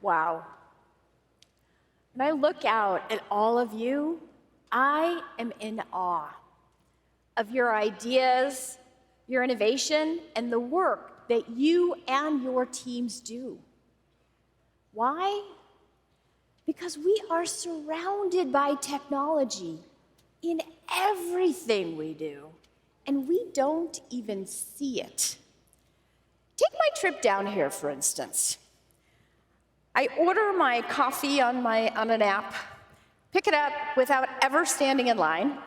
Wow. When I look out at all of you, I am in awe of your ideas, your innovation, and the work that you and your teams do. Why? Because we are surrounded by technology in everything we do, and we don't even see it. Take my trip down here, for instance. I order my coffee on an app, pick it up without ever standing in line.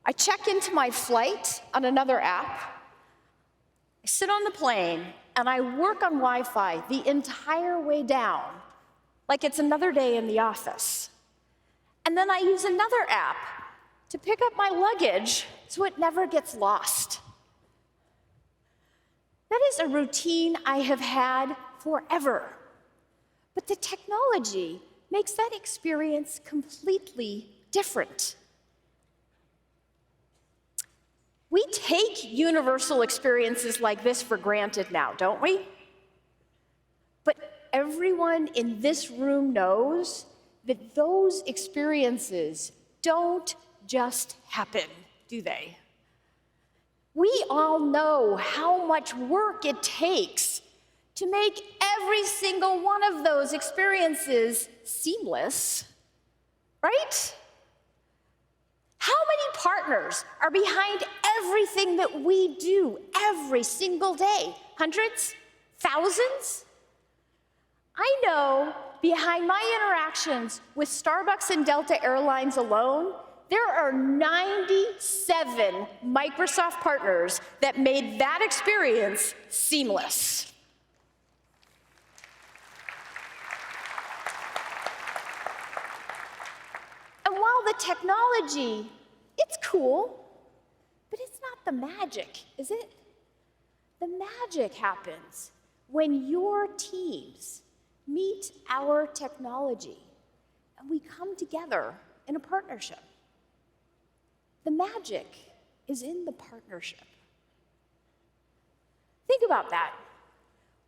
I check into my flight on another app. I sit on the plane, and I work on Wi-Fi the entire way down, like it's another day in the office. And then I use another app to pick up my luggage so it never gets lost. That is a routine I have had forever. But the technology makes that experience completely different. We take universal experiences like this for granted now, don't we? But everyone in this room knows that those experiences don't just happen, do they? We all know how much work it takes to make every single one of those experiences seamless, right? How many partners are behind everything that we do every single day? Hundreds? Thousands? I know behind my interactions with Starbucks and Delta Airlines alone, there are 97 Microsoft partners that made that experience seamless. And while the technology, it's cool, but it's not the magic, is it? The magic happens when your teams meet our technology and we come together in a partnership. The magic is in the partnership. Think about that.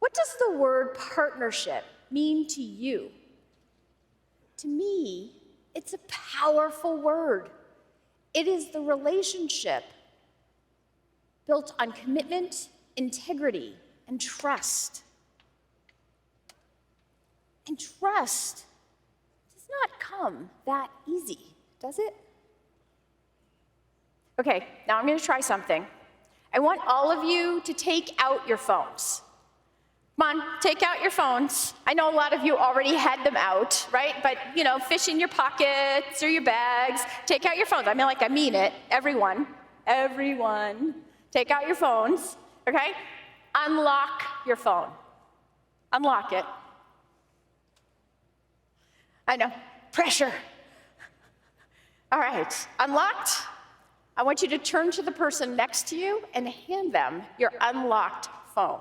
What does the word partnership mean to you? To me, it's a powerful word. It is the relationship built on commitment, integrity, and trust. And trust does not come that easy, does it? Okay, now I'm going to try something. I want all of you to take out your phones. Come on, take out your phones. I know a lot of you already had them out, right? But, you know, fish in your pockets or your bags. Take out your phones. I mean it. Everyone. Take out your phones, okay? Unlock your phone. Unlock it. I know, pressure. All right, unlocked. I want you to turn to the person next to you and hand them your unlocked phone.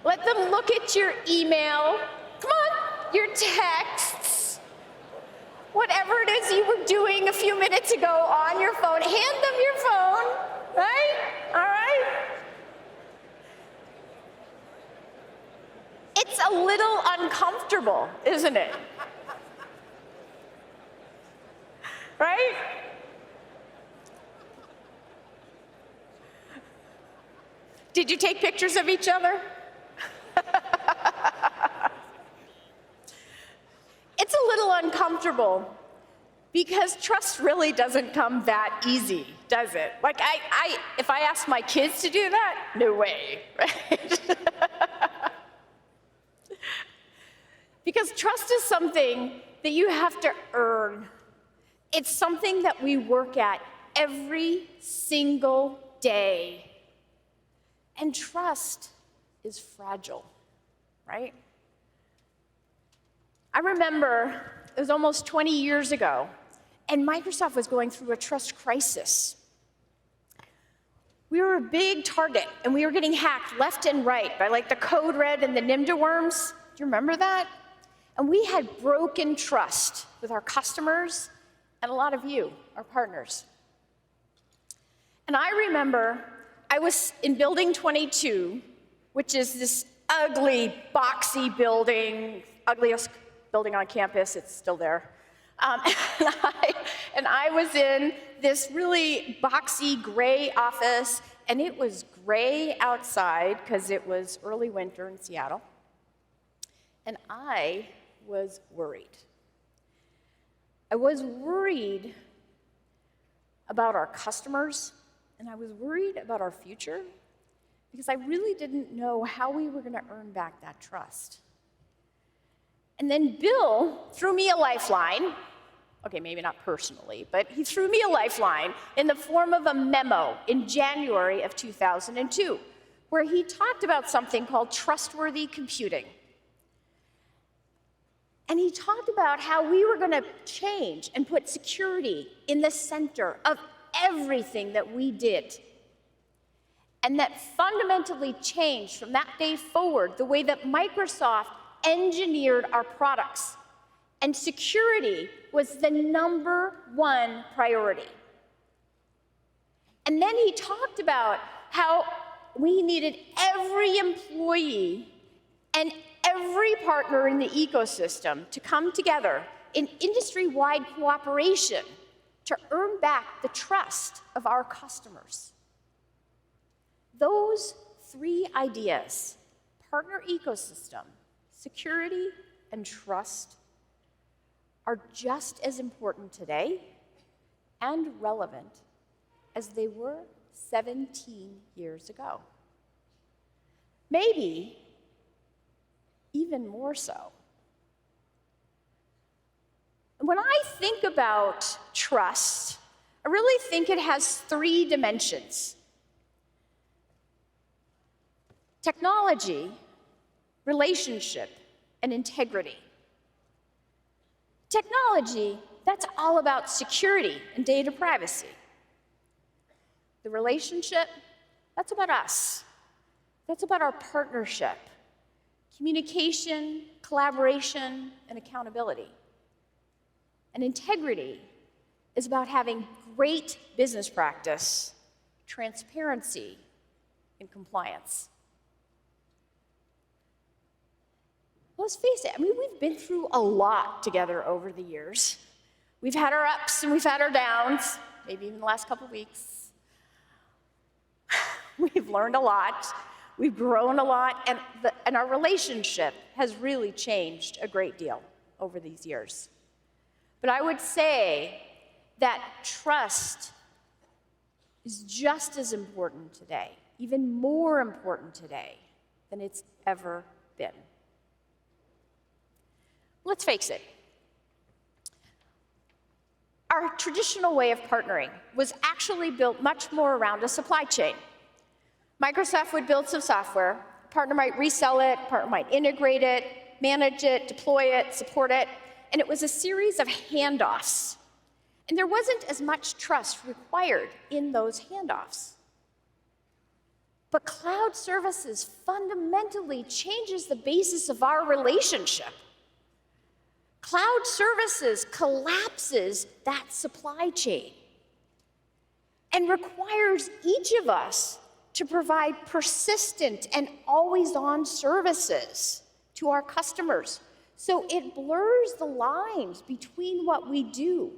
Let them look at your email. Come on, your texts. Whatever it is you were doing a few minutes ago on your phone, hand them your phone, right? All right? It's a little uncomfortable, isn't it? Right? Did you take pictures of each other? It's a little uncomfortable because trust really doesn't come that easy, does it? Like, if I ask my kids to do that, no way, right? Because trust is something that you have to earn. It's something that we work at every single day. And trust is fragile, right? I remember it was almost 20 years ago, and Microsoft was going through a trust crisis. We were a big target, and we were getting hacked left and right by like the Code Red and the Nimda worms. Do you remember that? And we had broken trust with our customers and a lot of you, our partners. And I remember I was in Building 22, which is this ugly, boxy building, ugliest building on campus, it's still there. And I was in this really boxy gray office, and it was gray outside because it was early winter in Seattle. And I was worried. I was worried about our customers, and I was worried about our future because I really didn't know how we were going to earn back that trust. And then Bill threw me a lifeline. Okay, maybe not personally, but he threw me a lifeline in the form of a memo in January of 2002, where he talked about something called trustworthy computing. And he talked about how we were going to change and put security in the center of everything that we did. And that fundamentally changed from that day forward the way that Microsoft engineered our products. And security was the #1 priority. And then he talked about how we needed every employee and every partner in the ecosystem to come together in industry-wide cooperation to earn back the trust of our customers. Those 3 ideas, partner ecosystem, security, and trust, are just as important today and relevant as they were 17 years ago. Maybe even more so. When I think about trust, I really think it has 3 dimensions: technology, relationship, and integrity. Technology, that's all about security and data privacy. The relationship, that's about us. That's about our partnership, communication, collaboration, and accountability. And integrity is about having great business practice, transparency, and compliance. Let's face it, I mean, we've been through a lot together over the years. We've had our ups and we've had our downs, maybe even the last couple weeks. We've learned a lot, we've grown a lot, and our relationship has really changed a great deal over these years. But I would say that trust is just as important today, even more important today than it's ever been. Let's face it, our traditional way of partnering was actually built much more around a supply chain. Microsoft would build some software, a partner might resell it, a partner might integrate it, manage it, deploy it, support it, and it was a series of handoffs. And there wasn't as much trust required in those handoffs. But cloud services fundamentally changes the basis of our relationship. Cloud services collapses that supply chain and requires each of us to provide persistent and always-on services to our customers. So it blurs the lines between what we do.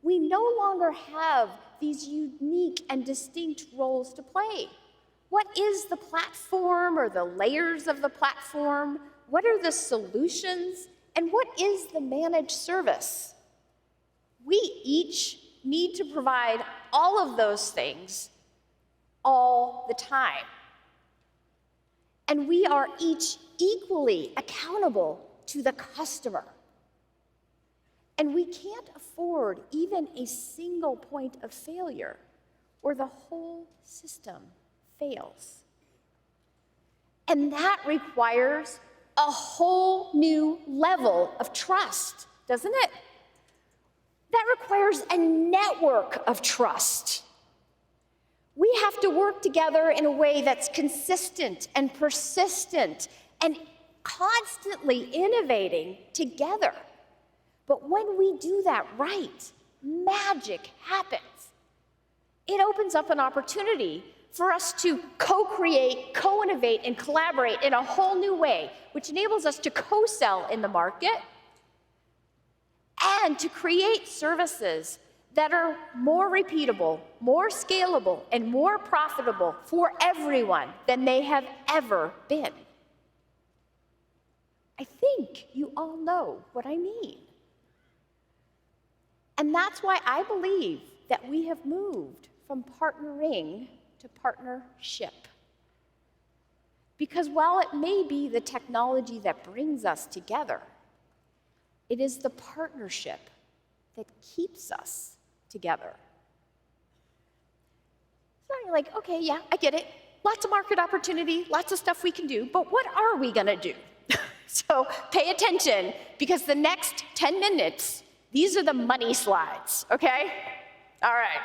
We no longer have these unique and distinct roles to play. What is the platform or the layers of the platform? What are the solutions? And what is the managed service? We each need to provide all of those things all the time. And we are each equally accountable to the customer. And we can't afford even a single point of failure, or the whole system fails. And that requires a whole new level of trust, doesn't it? That requires a network of trust. We have to work together in a way that's consistent and persistent and constantly innovating together. But when we do that right, magic happens. It opens up an opportunity for us to co-create, co-innovate, and collaborate in a whole new way, which enables us to co-sell in the market and to create services that are more repeatable, more scalable, and more profitable for everyone than they have ever been. I think you all know what I mean. And that's why I believe that we have moved from partnering to partnership. Because while it may be the technology that brings us together, it is the partnership that keeps us together. So you're like, okay, yeah, I get it. Lots of market opportunity, lots of stuff we can do, but what are we gonna do? So pay attention, because the next 10 minutes, these are the money slides, okay? All right.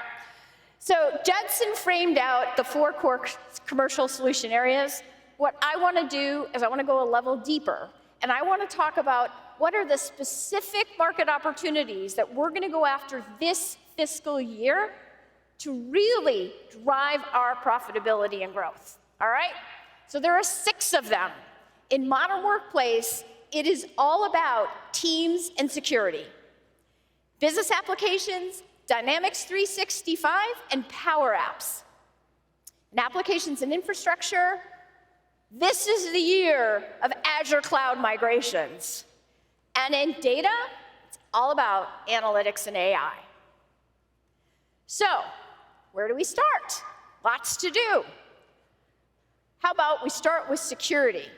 So Judson framed out the 4 core commercial solution areas. What I want to do is I want to go a level deeper, and I want to talk about what are the specific market opportunities that we're going to go after this fiscal year to really drive our profitability and growth, all right? So there are 6 of them. In modern workplace, it is all about teams and security. Business applications, Dynamics 365, and Power Apps. In applications and infrastructure, this is the year of Azure cloud migrations. And in data, it's all about analytics and AI. So, where do we start? Lots to do. How about we start with security?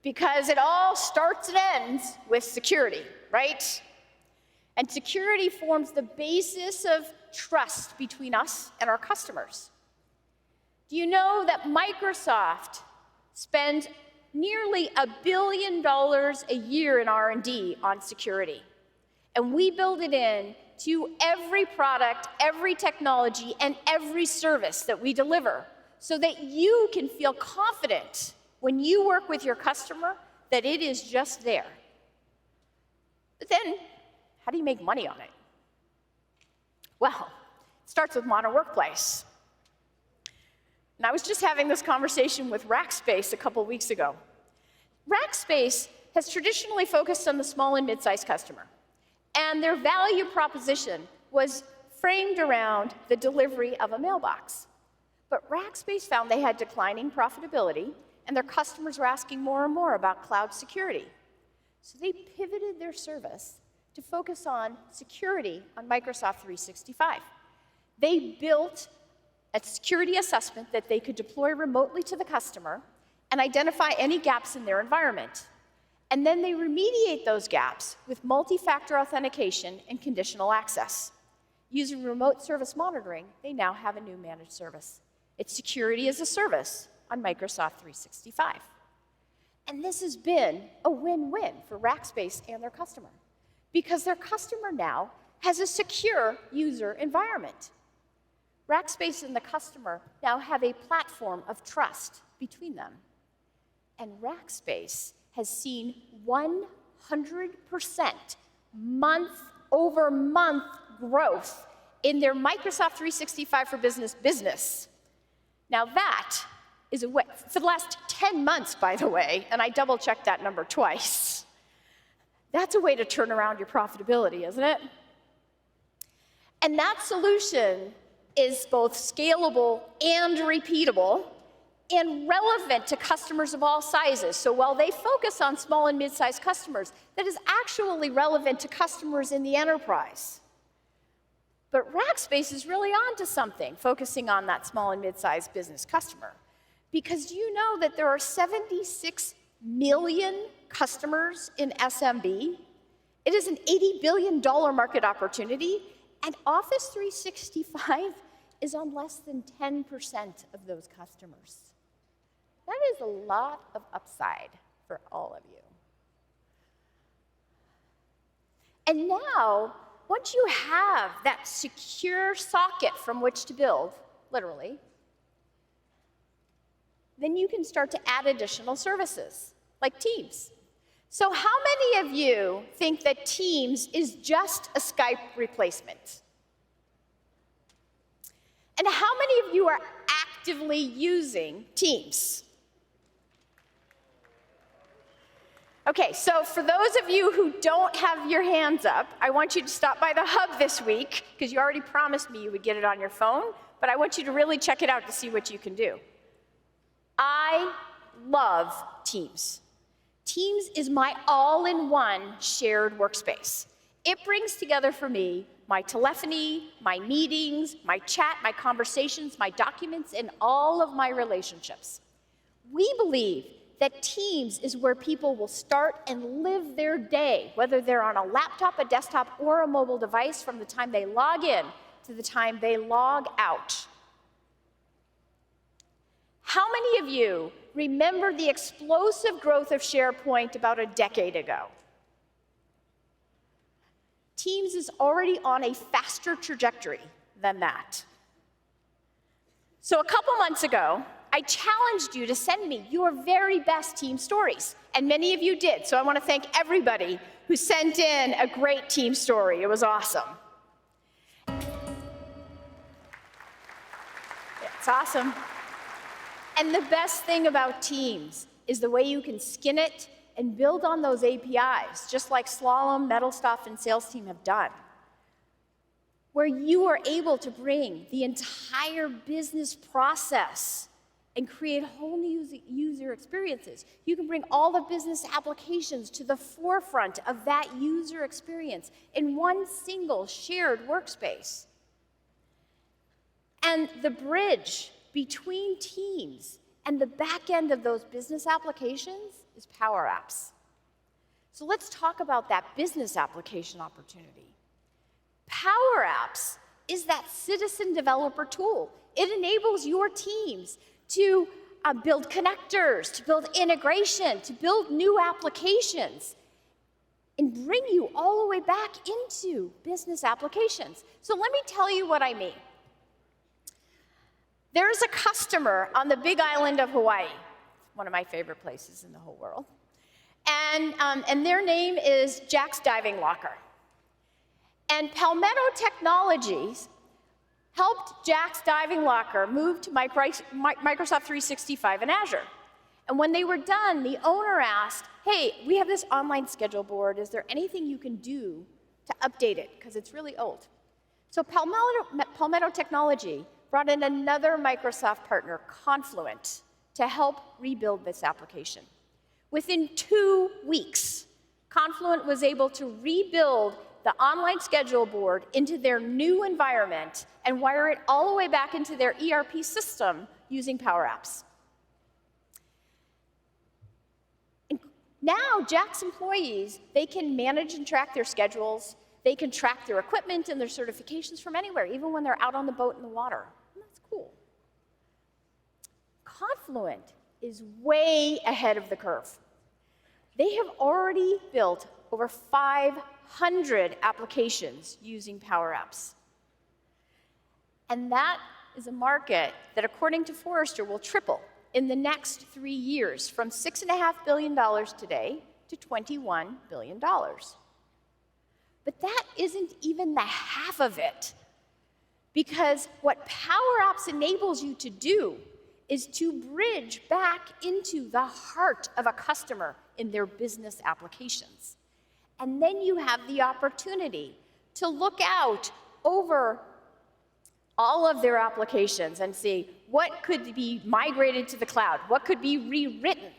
Because it all starts and ends with security, right? And security forms the basis of trust between us and our customers. Do you know that Microsoft spends nearly $1 billion a year in R&D on security? And we build it in to every product, every technology, and every service that we deliver, so that you can feel confident when you work with your customer that it is just there. But then, how do you make money on it? Well, it starts with modern workplace. And I was just having this conversation with Rackspace a couple weeks ago. Rackspace has traditionally focused on the small and mid-sized customer, and their value proposition was framed around the delivery of a mailbox. But Rackspace found they had declining profitability, and their customers were asking more and more about cloud security. So they pivoted their service to focus on security on Microsoft 365. They built a security assessment that they could deploy remotely to the customer and identify any gaps in their environment. And then they remediate those gaps with multi-factor authentication and conditional access. Using remote service monitoring, they now have a new managed service. It's security as a service on Microsoft 365. And this has been a win-win for Rackspace and their customer, because their customer now has a secure user environment. Rackspace and the customer now have a platform of trust between them. And Rackspace has seen 100% month-over-month growth in their Microsoft 365 for business. Now that is a way, for the last 10 months, by the way, and I double-checked that number twice. That's a way to turn around your profitability, isn't it? And that solution is both scalable and repeatable and relevant to customers of all sizes. So while they focus on small and mid-sized customers, that is actually relevant to customers in the enterprise. But Rackspace is really onto something, focusing on that small and mid-sized business customer. Because do you know that there are 76 million customers in SMB? It is an $80 billion market opportunity, and Office 365 is on less than 10% of those customers. That is a lot of upside for all of you. And now, once you have that secure socket from which to build, literally, then you can start to add additional services, like Teams. So how many of you think that Teams is just a Skype replacement? And how many of you are actively using Teams? Okay, so for those of you who don't have your hands up, I want you to stop by the hub this week, because you already promised me you would get it on your phone, but I want you to really check it out to see what you can do. I love Teams. Teams is my all-in-one shared workspace. It brings together for me my telephony, my meetings, my chat, my conversations, my documents, and all of my relationships. We believe that Teams is where people will start and live their day, whether they're on a laptop, a desktop, or a mobile device, from the time they log in to the time they log out. How many of you remember the explosive growth of SharePoint about a decade ago? Teams is already on a faster trajectory than that. So a couple months ago, I challenged you to send me your very best team stories, and many of you did, so I want to thank everybody who sent in a great team story. It was awesome. It's awesome. And the best thing about Teams is the way you can skin it and build on those APIs, just like Slalom, MetalStuff, and Sales Team have done, where you are able to bring the entire business process and create whole new user experiences. You can bring all the business applications to the forefront of that user experience in one single shared workspace. And the bridge between Teams and the back end of those business applications is Power Apps. So let's talk about that business application opportunity. Power Apps is that citizen developer tool. It enables your teams to build connectors, to build integration, to build new applications, and bring you all the way back into business applications. So let me tell you what I mean. There's a customer on the Big Island of Hawaii, one of my favorite places in the whole world, and their name is Jack's Diving Locker. And Palmetto Technologies helped Jack's Diving Locker move to Microsoft 365 and Azure. And when they were done, the owner asked, hey, we have this online schedule board. Is there anything you can do to update it? Because it's really old. So Palmetto Technology brought in another Microsoft partner, Confluent, to help rebuild this application. Within 2 weeks, Confluent was able to rebuild the online schedule board into their new environment and wire it all the way back into their ERP system using Power Apps. And now, Jack's employees, they can manage and track their schedules. They can track their equipment and their certifications from anywhere, even when they're out on the boat in the water. And that's cool. Confluent is way ahead of the curve. They have already built over 500 applications using Power Apps. And that is a market that, according to Forrester, will triple in the next 3 years, from $6.5 billion today to $21 billion. But that isn't even the half of it, because what Power Apps enables you to do is to bridge back into the heart of a customer in their business applications. And then you have the opportunity to look out over all of their applications and see what could be migrated to the cloud, what could be rewritten,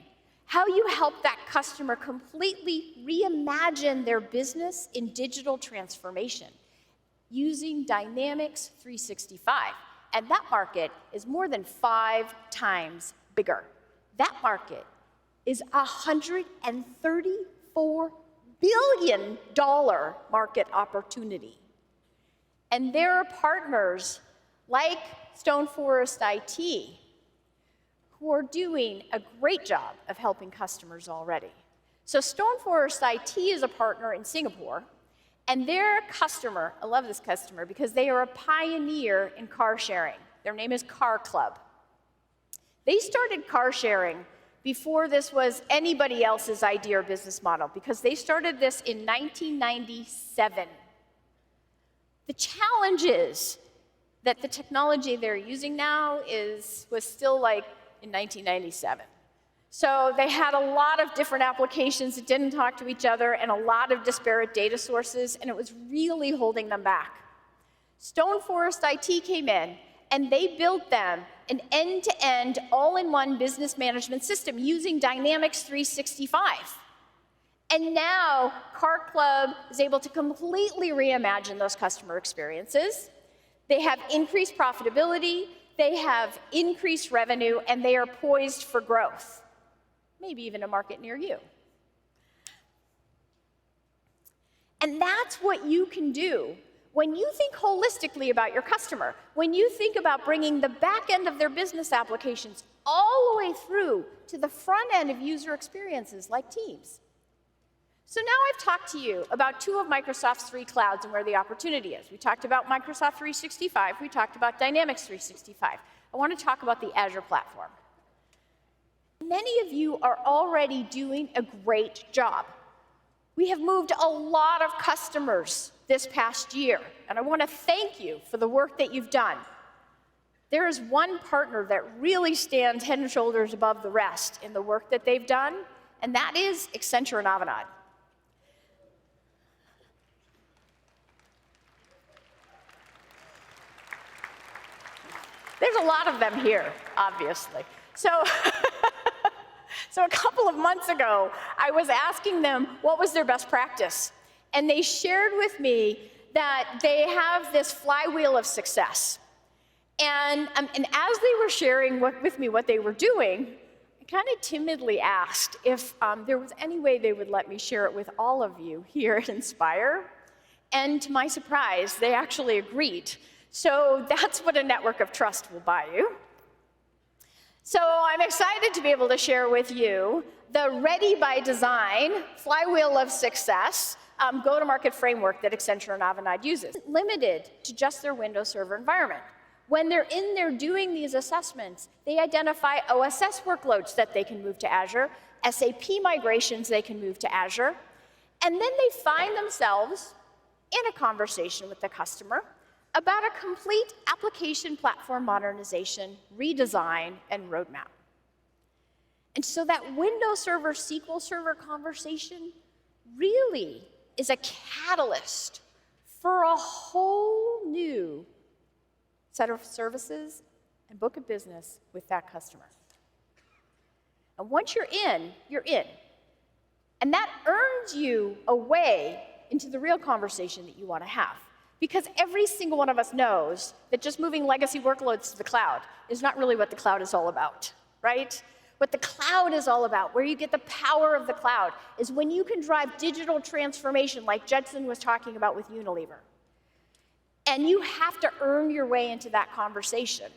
how you help that customer completely reimagine their business in digital transformation using Dynamics 365. And that market is more than 5 times bigger. That market is a $134 billion market opportunity. And there are partners like Stone Forest IT who are doing a great job of helping customers already. So Stone Forest IT is a partner in Singapore, and their customer, I love this customer because they are a pioneer in car sharing. Their name is Car Club. They started car sharing before this was anybody else's idea or business model, because they started this in 1997. The challenge is that the technology they're using now was still like in 1997. So they had a lot of different applications that didn't talk to each other and a lot of disparate data sources, and it was really holding them back. Stone Forest IT came in, and they built them an end-to-end, all-in-one business management system using Dynamics 365. And now, Car Club is able to completely reimagine those customer experiences. They have increased profitability, they have increased revenue, and they are poised for growth. Maybe even a market near you. And that's what you can do when you think holistically about your customer, when you think about bringing the back end of their business applications all the way through to the front end of user experiences like Teams. So now I've talked to you about two of Microsoft's 3 clouds and where the opportunity is. We talked about Microsoft 365, we talked about Dynamics 365. I want to talk about the Azure platform. Many of you are already doing a great job. We have moved a lot of customers this past year, and I want to thank you for the work that you've done. There is one partner that really stands head and shoulders above the rest in the work that they've done, and that is Accenture and Avanade. There's a lot of them here, obviously. So a couple of months ago, I was asking them what was their best practice. And they shared with me that they have this flywheel of success. And as they were sharing with me what they were doing, I kind of timidly asked if there was any way they would let me share it with all of you here at Inspire. And to my surprise, they actually agreed. So that's what a network of trust will buy you. So I'm excited to be able to share with you the Ready by Design flywheel of success go-to-market framework that Accenture and Avanade uses. It's limited to just their Windows Server environment. When they're in there doing these assessments, they identify OSS workloads that they can move to Azure, SAP migrations they can move to Azure, and then they find themselves in a conversation with the customer about a complete application platform modernization, redesign, and roadmap. And so that Windows Server, SQL Server conversation really is a catalyst for a whole new set of services and book of business with that customer. And once you're in, you're in. And that earns you a way into the real conversation that you want to have. Because every single one of us knows that just moving legacy workloads to the cloud is not really what the cloud is all about, right? What the cloud is all about, where you get the power of the cloud, is when you can drive digital transformation like Judson was talking about with Unilever. And you have to earn your way into that conversation.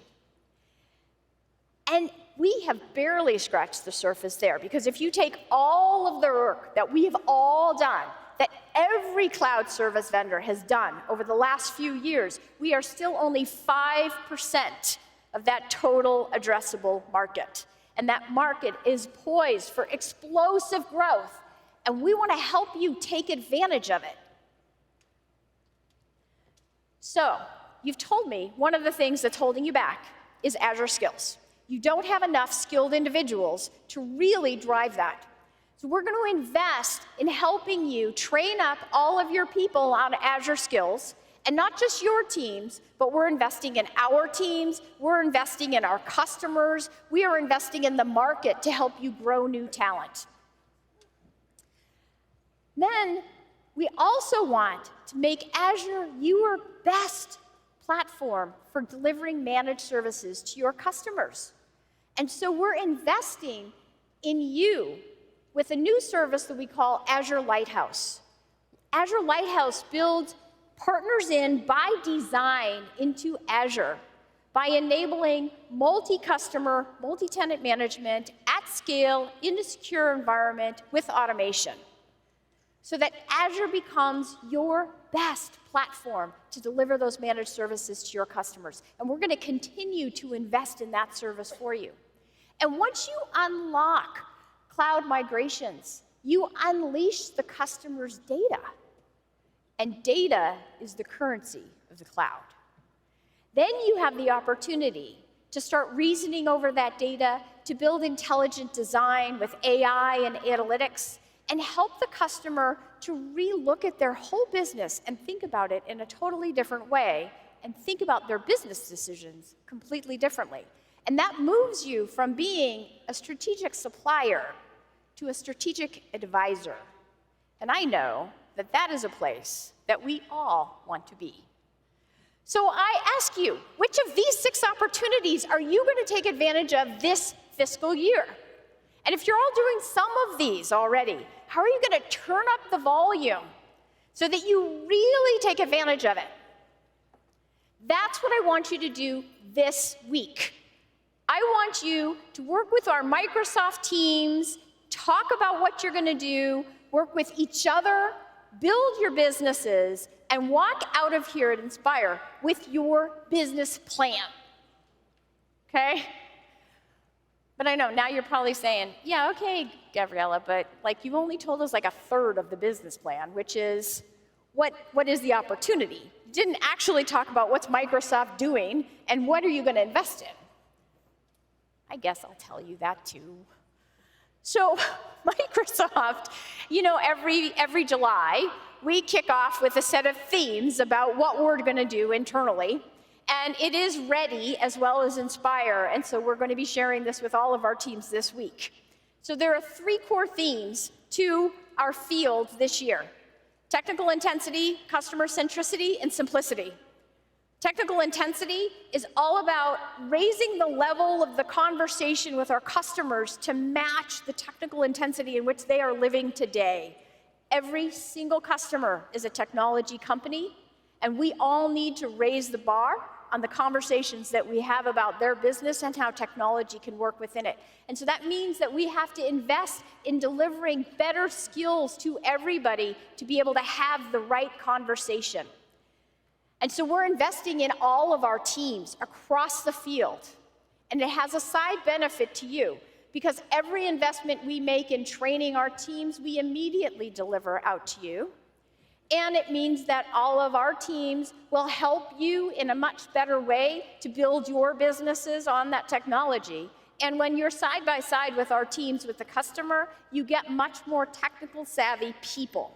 And we have barely scratched the surface there, because if you take all of the work that we have all done, that every cloud service vendor has done over the last few years, we are still only 5% of that total addressable market. And that market is poised for explosive growth, and we want to help you take advantage of it. So, you've told me one of the things that's holding you back is Azure skills. You don't have enough skilled individuals to really drive that. So we're going to invest in helping you train up all of your people on Azure skills, and not just your teams, but we're investing in our teams, we're investing in our customers, we are investing in the market to help you grow new talent. Then we also want to make Azure your best platform for delivering managed services to your customers. And so we're investing in you with a new service that we call Azure Lighthouse. Azure Lighthouse builds partners in by design into Azure by enabling multi-customer, multi-tenant management at scale in a secure environment with automation, so that Azure becomes your best platform to deliver those managed services to your customers. And we're going to continue to invest in that service for you. And once you unlock cloud migrations, you unleash the customer's data. And data is the currency of the cloud. Then you have the opportunity to start reasoning over that data, to build intelligent design with AI and analytics, and help the customer to re-look at their whole business and think about it in a totally different way, and think about their business decisions completely differently. And that moves you from being a strategic supplier to a strategic advisor. And I know that that is a place that we all want to be. So I ask you, which of these 6 opportunities are you going to take advantage of this fiscal year? And if you're all doing some of these already, how are you going to turn up the volume so that you really take advantage of it? That's what I want you to do this week. I want you to work with our Microsoft teams, talk about what you're going to do, work with each other, build your businesses, and walk out of here at Inspire with your business plan. Okay? But I know, now you're probably saying, yeah, okay, Gavriella, but like you've only told us like a third of the business plan, which is, what is the opportunity? You didn't actually talk about what's Microsoft doing and what are you going to invest in. I guess I'll tell you that too. So Microsoft, you know, every July, we kick off with a set of themes about what we're going to do internally. And it is Ready as well as Inspire, and so we're going to be sharing this with all of our teams this week. So there are 3 core themes to our field this year: technical intensity, customer centricity, and simplicity. Technical intensity is all about raising the level of the conversation with our customers to match the technical intensity in which they are living today. Every single customer is a technology company, and we all need to raise the bar on the conversations that we have about their business and how technology can work within it. And so that means that we have to invest in delivering better skills to everybody to be able to have the right conversation. And so we're investing in all of our teams across the field. And it has a side benefit to you, because every investment we make in training our teams, we immediately deliver out to you. And it means that all of our teams will help you in a much better way to build your businesses on that technology. And when you're side by side with our teams, with the customer, you get much more technical savvy people.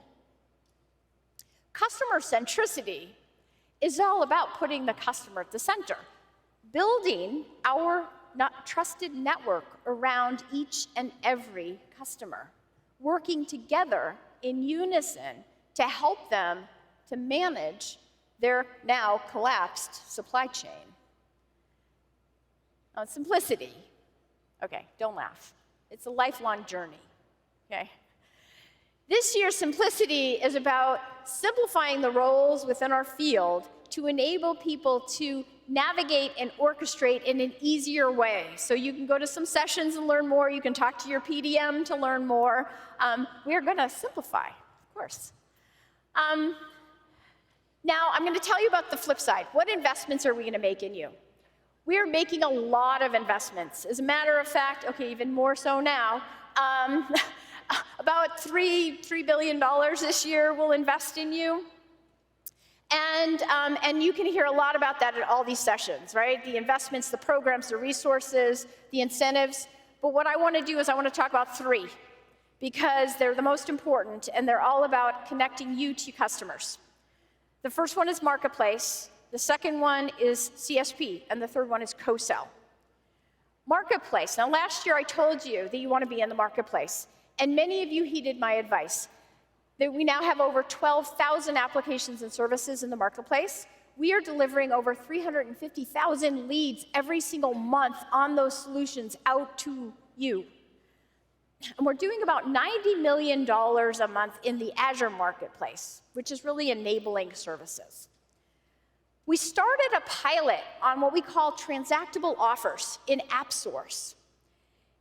Customer centricity is all about putting the customer at the center, building our trusted network around each and every customer, working together in unison to help them to manage their now collapsed supply chain. Now, simplicity. Okay, don't laugh. It's a lifelong journey, okay? This year's simplicity is about simplifying the roles within our field to enable people to navigate and orchestrate in an easier way. So you can go to some sessions and learn more. You can talk to your PDM to learn more. We are going to simplify, of course. Now, I'm going to tell you about the flip side. What investments are we going to make in you? We are making a lot of investments. As a matter of fact, okay, even more so now, about $3 billion this year we'll invest in you. And you can hear a lot about that at all these sessions, right? The investments, the programs, the resources, the incentives. But what I want to do is I want to talk about 3, because they're the most important, and they're all about connecting you to customers. The first one is Marketplace, the second one is CSP, and the third one is co-sell. Marketplace. Now, last year I told you that you want to be in the Marketplace, and many of you heeded my advice. That we now have over 12,000 applications and services in the Marketplace. We are delivering over 350,000 leads every single month on those solutions out to you. And we're doing about $90 million a month in the Azure Marketplace, which is really enabling services. We started a pilot on what we call transactable offers in AppSource.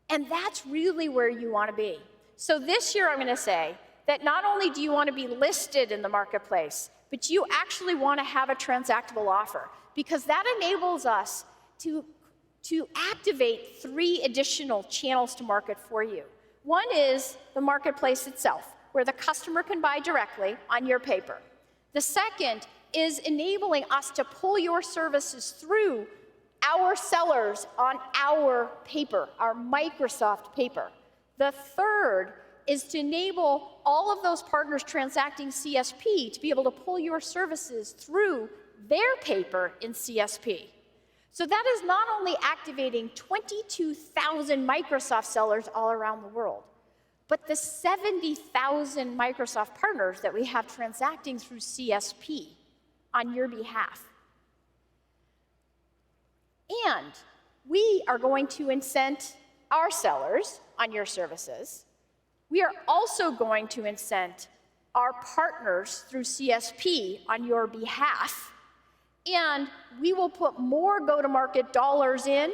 And that's really where you want to be. So this year I'm going to say that not only do you want to be listed in the Marketplace, but you actually want to have a transactable offer, because that enables us to activate 3 additional channels to market for you. One is the Marketplace itself, where the customer can buy directly on your paper. The second is enabling us to pull your services through our sellers on our paper, our Microsoft paper. The third is to enable all of those partners transacting CSP to be able to pull your services through their paper in CSP. So that is not only activating 22,000 Microsoft sellers all around the world, but the 70,000 Microsoft partners that we have transacting through CSP on your behalf. And we are going to incent our sellers on your services. We are also going to incent our partners through CSP on your behalf. And we will put more go-to-market dollars in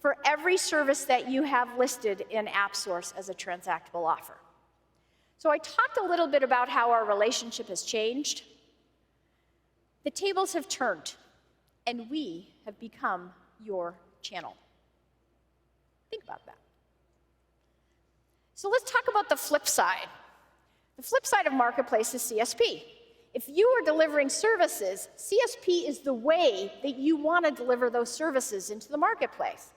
for every service that you have listed in AppSource as a transactable offer. So I talked a little bit about how our relationship has changed. The tables have turned, and we have become your channel. Think about that. So let's talk about the flip side. The flip side of Marketplace is CSP. If you are delivering services, CSP is the way that you want to deliver those services into the marketplace.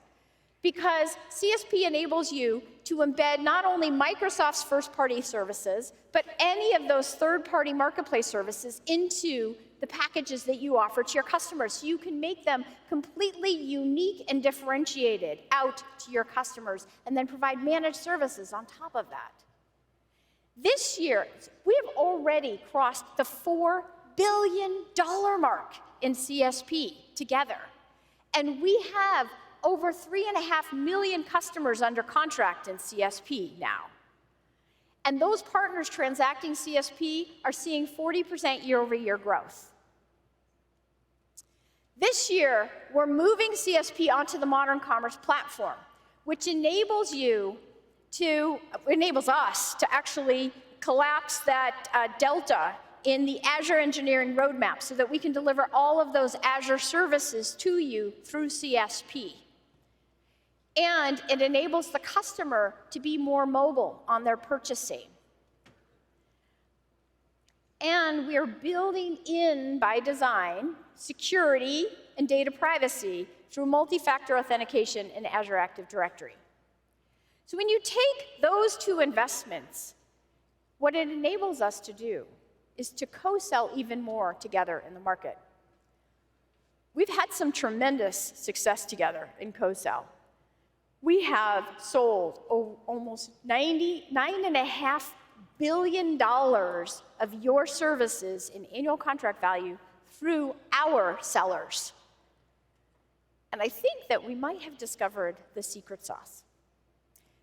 Because CSP enables you to embed not only Microsoft's first-party services, but any of those third-party marketplace services into the packages that you offer to your customers. So you can make them completely unique and differentiated out to your customers, and then provide managed services on top of that. This year, we have already crossed the $4 billion mark in CSP together. And we have over 3.5 million customers under contract in CSP now. And those partners transacting CSP are seeing 40% year-over-year growth. This year, we're moving CSP onto the Modern Commerce Platform, which enables us to actually collapse that delta in the Azure engineering roadmap so that we can deliver all of those Azure services to you through CSP. And it enables the customer to be more mobile on their purchasing. And we are building in, by design, security and data privacy through multi-factor authentication in Azure Active Directory. So when you take those two investments, what it enables us to do is to co-sell even more together in the market. We've had some tremendous success together in co-sell. We have sold almost $9.5 billion of your services in annual contract value through our sellers. And I think that we might have discovered the secret sauce.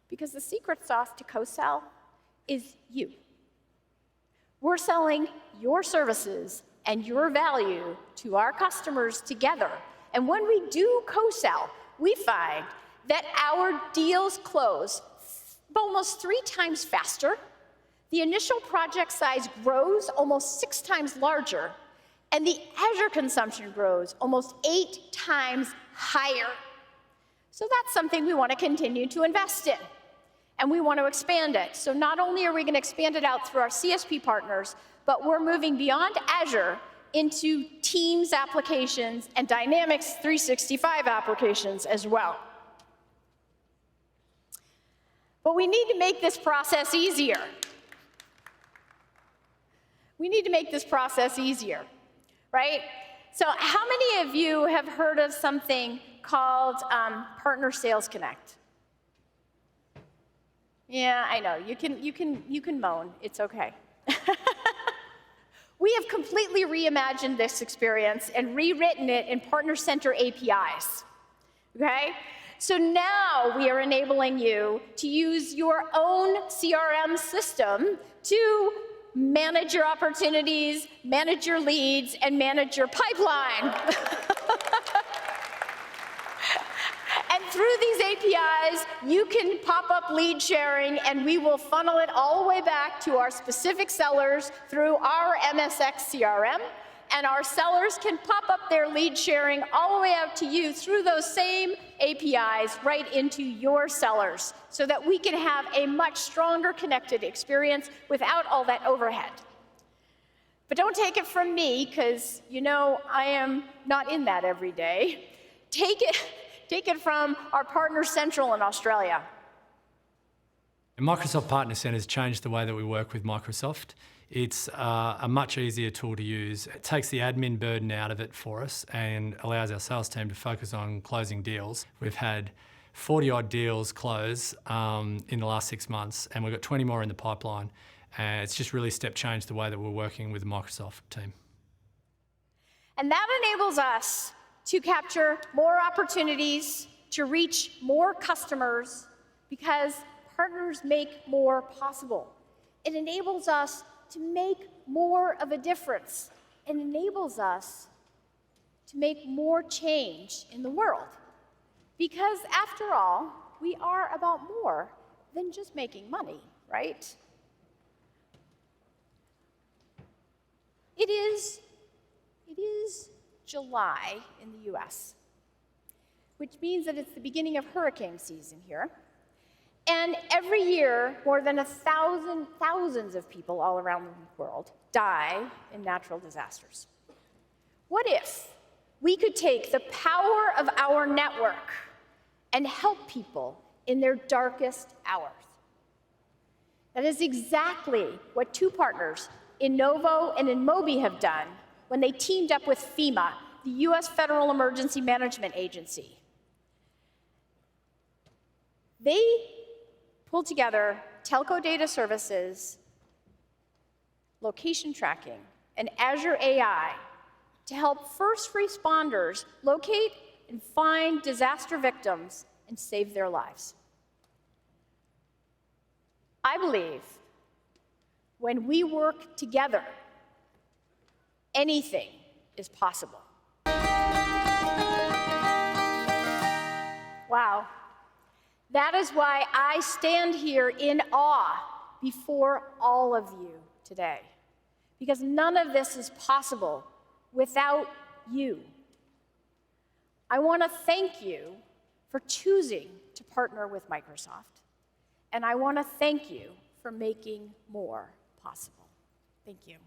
Because the secret sauce to co-sell is you. We're selling your services and your value to our customers together. And when we do co-sell, we find that our deals close almost 3 times faster. The initial project size grows almost 6 times larger. And the Azure consumption grows almost 8 times higher. So that's something we want to continue to invest in. And we want to expand it. So not only are we going to expand it out through our CSP partners, but we're moving beyond Azure into Teams applications and Dynamics 365 applications as well. But we need to make this process easier. We need to make this process easier, right? So how many of you have heard of something called Partner Sales Connect? Yeah, I know. You can moan. It's okay. We have completely reimagined this experience and rewritten it in Partner Center APIs. Okay? So now we are enabling you to use your own CRM system to manage your opportunities, manage your leads, and manage your pipeline. And through these APIs, you can pop up lead sharing, and we will funnel it all the way back to our specific sellers through our MSX CRM. And our sellers can pop up their lead sharing all the way out to you through those same APIs right into your sellers so that we can have a much stronger connected experience without all that overhead. But don't take it from me, because you know I am not in that every day. Take it from our partner Central in Australia. The Microsoft Partner Center has changed the way that we work with Microsoft. It's a much easier tool to use. It takes the admin burden out of it for us and allows our sales team to focus on closing deals. We've had 40-odd deals close in the last 6 months, and we've got 20 more in the pipeline. And it's just really step changed the way that we're working with the Microsoft team. And that enables us to capture more opportunities, to reach more customers, because partners make more possible. It enables us to make more of a difference. It enables us to make more change in the world. Because after all, we are about more than just making money, right? It is July in the US, which means that it's the beginning of hurricane season here. And every year, more than thousands of people all around the world die in natural disasters. What if we could take the power of our network and help people in their darkest hours? That is exactly what two partners, Innovo and Inmobi, have done when they teamed up with FEMA, the US Federal Emergency Management Agency. They pulled together telco data services, location tracking, and Azure AI to help first responders locate and find disaster victims and save their lives. I believe when we work together, anything is possible. Wow. That is why I stand here in awe before all of you today, because none of this is possible without you. I want to thank you for choosing to partner with Microsoft, and I want to thank you for making more possible. Thank you.